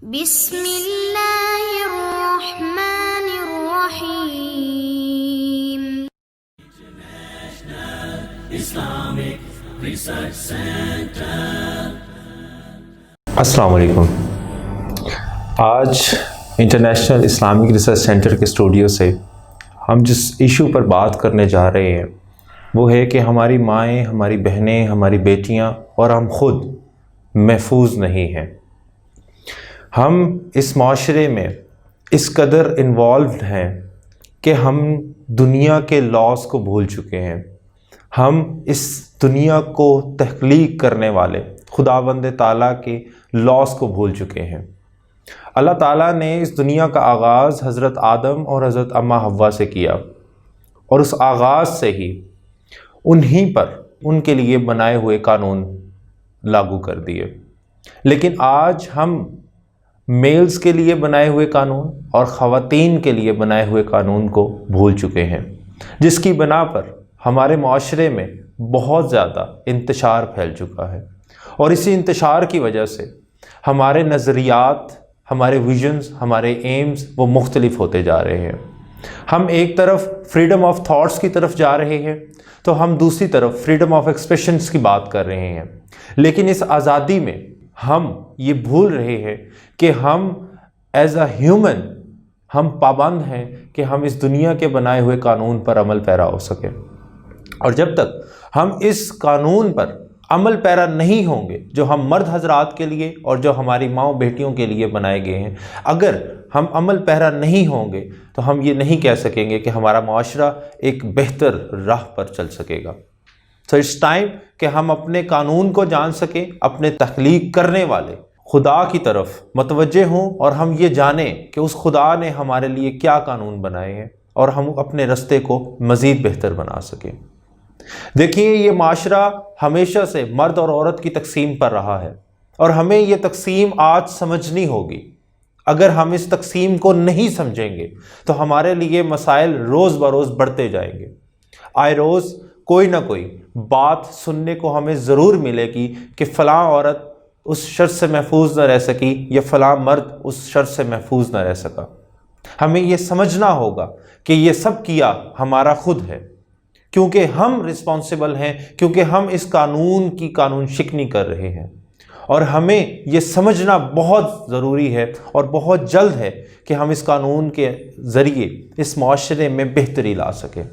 بسم اللہ الرحمن الرحیم۔ السلام علیکم۔ آج انٹرنیشنل اسلامک ریسرچ سینٹر کے اسٹوڈیو سے ہم جس ایشو پر بات کرنے جا رہے ہیں وہ ہے کہ ہماری مائیں، ہماری بہنیں، ہماری بیٹیاں اور ہم خود محفوظ نہیں ہیں۔ ہم اس معاشرے میں اس قدر انوالوڈ ہیں کہ ہم دنیا کے لاز کو بھول چکے ہیں۔ ہم اس دنیا کو تخلیق کرنے والے خداوند تعالیٰ کے لاز کو بھول چکے ہیں۔ اللہ تعالیٰ نے اس دنیا کا آغاز حضرت آدم اور حضرت اماں حوا سے کیا، اور اس آغاز سے ہی انہی پر ان کے لیے بنائے ہوئے قانون لاگو کر دیے۔ لیکن آج ہم میلز کے لیے بنائے ہوئے قانون اور خواتین کے لیے بنائے ہوئے قانون کو بھول چکے ہیں، جس کی بنا پر ہمارے معاشرے میں بہت زیادہ انتشار پھیل چکا ہے، اور اسی انتشار کی وجہ سے ہمارے نظریات، ہمارے ویژنز، ہمارے ایمز وہ مختلف ہوتے جا رہے ہیں۔ ہم ایک طرف فریڈم آف تھاٹس کی طرف جا رہے ہیں تو ہم دوسری طرف فریڈم آف ایکسپریشنز کی بات کر رہے ہیں، لیکن اس آزادی میں ہم یہ بھول رہے ہیں کہ ہم ایز اے ہیومن ہم پابند ہیں کہ ہم اس دنیا کے بنائے ہوئے قانون پر عمل پیرا ہو سکیں، اور جب تک ہم اس قانون پر عمل پیرا نہیں ہوں گے جو ہم مرد حضرات کے لیے اور جو ہماری ماؤں بیٹیوں کے لیے بنائے گئے ہیں، اگر ہم عمل پیرا نہیں ہوں گے تو ہم یہ نہیں کہہ سکیں گے کہ ہمارا معاشرہ ایک بہتر راہ پر چل سکے گا۔ تو اٹس ٹائم کہ ہم اپنے قانون کو جان سکیں، اپنے تخلیق کرنے والے خدا کی طرف متوجہ ہوں، اور ہم یہ جانیں کہ اس خدا نے ہمارے لیے کیا قانون بنائے ہیں، اور ہم اپنے رستے کو مزید بہتر بنا سکیں۔ دیکھیے، یہ معاشرہ ہمیشہ سے مرد اور عورت کی تقسیم پر رہا ہے، اور ہمیں یہ تقسیم آج سمجھنی ہوگی۔ اگر ہم اس تقسیم کو نہیں سمجھیں گے تو ہمارے لیے مسائل روز بروز بڑھتے جائیں گے۔ آئے روز کوئی نہ کوئی بات سننے کو ہمیں ضرور ملے گی کہ فلاں عورت اس شر سے محفوظ نہ رہ سکی، یا فلاں مرد اس شر سے محفوظ نہ رہ سکا۔ ہمیں یہ سمجھنا ہوگا کہ یہ سب کیا ہمارا خود ہے، کیونکہ ہم رسپانسبل ہیں، کیونکہ ہم اس قانون کی قانون شکنی کر رہے ہیں، اور ہمیں یہ سمجھنا بہت ضروری ہے اور بہت جلد ہے کہ ہم اس قانون کے ذریعے اس معاشرے میں بہتری لا سکیں،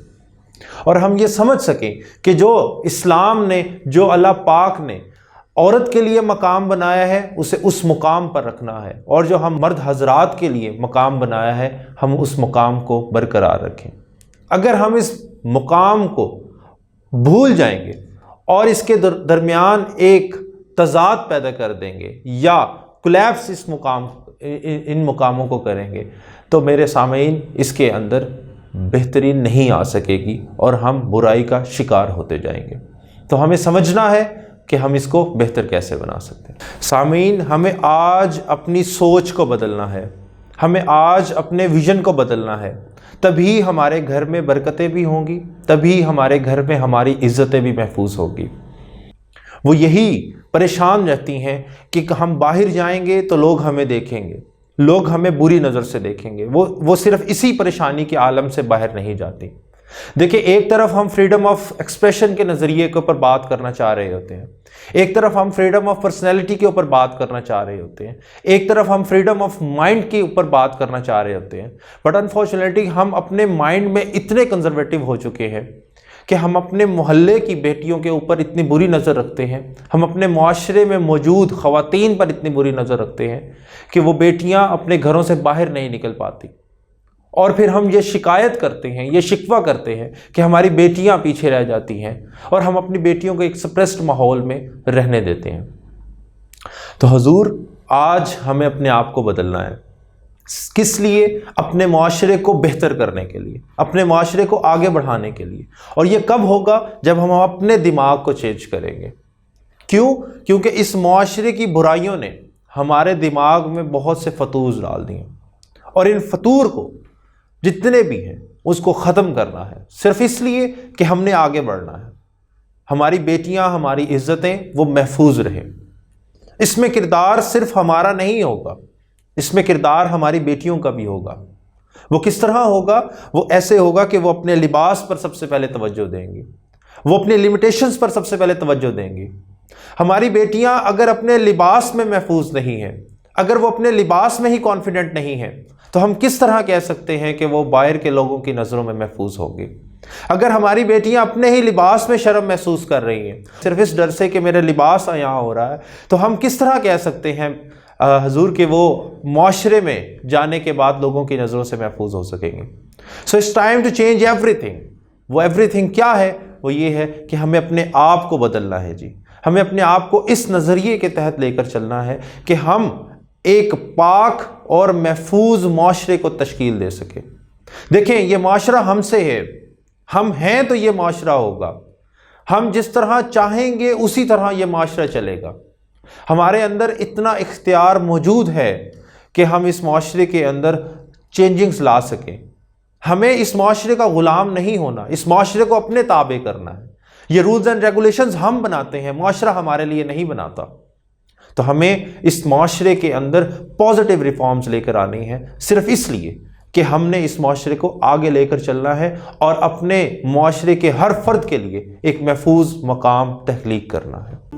اور ہم یہ سمجھ سکیں کہ جو اسلام نے، جو اللہ پاک نے عورت کے لیے مقام بنایا ہے اسے اس مقام پر رکھنا ہے، اور جو ہم مرد حضرات کے لیے مقام بنایا ہے ہم اس مقام کو برقرار رکھیں۔ اگر ہم اس مقام کو بھول جائیں گے اور اس کے درمیان ایک تضاد پیدا کر دیں گے یا کولیپس ان مقاموں کو کریں گے تو میرے سامعین اس کے اندر بہتری نہیں آ سکے گی، اور ہم برائی کا شکار ہوتے جائیں گے۔ تو ہمیں سمجھنا ہے کہ ہم اس کو بہتر کیسے بنا سکتے ہیں۔ سامعین، ہمیں آج اپنی سوچ کو بدلنا ہے، ہمیں آج اپنے ویژن کو بدلنا ہے، تبھی ہمارے گھر میں برکتیں بھی ہوں گی، تبھی ہمارے گھر میں ہماری عزتیں بھی محفوظ ہوگی۔ وہ یہی پریشان رہتی ہیں کہ ہم باہر جائیں گے تو لوگ ہمیں دیکھیں گے، لوگ ہمیں بری نظر سے دیکھیں گے۔ وہ صرف اسی پریشانی کے عالم سے باہر نہیں جاتی۔ دیکھیں، ایک طرف ہم فریڈم آف ایکسپریشن کے نظریے کے اوپر بات کرنا چاہ رہے ہوتے ہیں، ایک طرف ہم فریڈم آف پرسنالٹی کے اوپر بات کرنا چاہ رہے ہوتے ہیں، ایک طرف ہم فریڈم آف مائنڈ کے اوپر بات کرنا چاہ رہے ہوتے ہیں، بٹ انفارچونیٹلی ہم اپنے مائنڈ میں اتنے کنزرویٹو ہو چکے ہیں کہ ہم اپنے محلے کی بیٹیوں کے اوپر اتنی بری نظر رکھتے ہیں، ہم اپنے معاشرے میں موجود خواتین پر اتنی بری نظر رکھتے ہیں کہ وہ بیٹیاں اپنے گھروں سے باہر نہیں نکل پاتی، اور پھر ہم یہ شکایت کرتے ہیں، یہ شکوہ کرتے ہیں کہ ہماری بیٹیاں پیچھے رہ جاتی ہیں، اور ہم اپنی بیٹیوں کو ایک سپریسڈ ماحول میں رہنے دیتے ہیں۔ تو حضور، آج ہمیں اپنے آپ کو بدلنا ہے۔ کس لیے؟ اپنے معاشرے کو بہتر کرنے کے لیے، اپنے معاشرے کو آگے بڑھانے کے لیے، اور یہ کب ہوگا؟ جب ہم اپنے دماغ کو چینج کریں گے۔ کیوں؟ کیونکہ اس معاشرے کی برائیوں نے ہمارے دماغ میں بہت سے فطور ڈال دیے، اور ان فطور کو جتنے بھی ہیں اس کو ختم کرنا ہے، صرف اس لیے کہ ہم نے آگے بڑھنا ہے، ہماری بیٹیاں، ہماری عزتیں وہ محفوظ رہیں۔ اس میں کردار صرف ہمارا نہیں ہوگا، اس میں کردار ہماری بیٹیوں کا بھی ہوگا۔ وہ کس طرح ہوگا؟ وہ ایسے ہوگا کہ وہ اپنے لباس پر سب سے پہلے توجہ دیں گی، وہ اپنے لیمیٹیشنز پر سب سے پہلے توجہ دیں گی۔ ہماری بیٹیاں اگر اپنے لباس میں محفوظ نہیں ہیں، اگر وہ اپنے لباس میں ہی کانفیڈنٹ نہیں ہیں، تو ہم کس طرح کہہ سکتے ہیں کہ وہ باہر کے لوگوں کی نظروں میں محفوظ ہوگی؟ اگر ہماری بیٹیاں اپنے ہی لباس میں شرم محسوس کر رہی ہیں صرف اس ڈر سے کہ میرے لباس یہاں ہو رہا ہے، تو ہم کس طرح کہہ سکتے ہیں حضور کہ وہ معاشرے میں جانے کے بعد لوگوں کی نظروں سے محفوظ ہو سکیں گے؟ So it's time to change everything. وہ ایوری تھنگ کیا ہے؟ وہ یہ ہے کہ ہمیں اپنے آپ کو بدلنا ہے جی۔ ہمیں اپنے آپ کو اس نظریے کے تحت لے کر چلنا ہے کہ ہم ایک پاک اور محفوظ معاشرے کو تشکیل دے سکیں۔ دیکھیں، یہ معاشرہ ہم سے ہے، ہم ہیں تو یہ معاشرہ ہوگا۔ ہم جس طرح چاہیں گے اسی طرح یہ معاشرہ چلے گا۔ ہمارے اندر اتنا اختیار موجود ہے کہ ہم اس معاشرے کے اندر چینجنگز لا سکیں۔ ہمیں اس معاشرے کا غلام نہیں ہونا، اس معاشرے کو اپنے تابع کرنا ہے۔ یہ رولز اینڈ ریگولیشنز ہم بناتے ہیں، معاشرہ ہمارے لیے نہیں بناتا۔ تو ہمیں اس معاشرے کے اندر پازیٹیو ریفارمز لے کر آنی ہیں، صرف اس لیے کہ ہم نے اس معاشرے کو آگے لے کر چلنا ہے اور اپنے معاشرے کے ہر فرد کے لیے ایک محفوظ مقام تخلیق کرنا ہے۔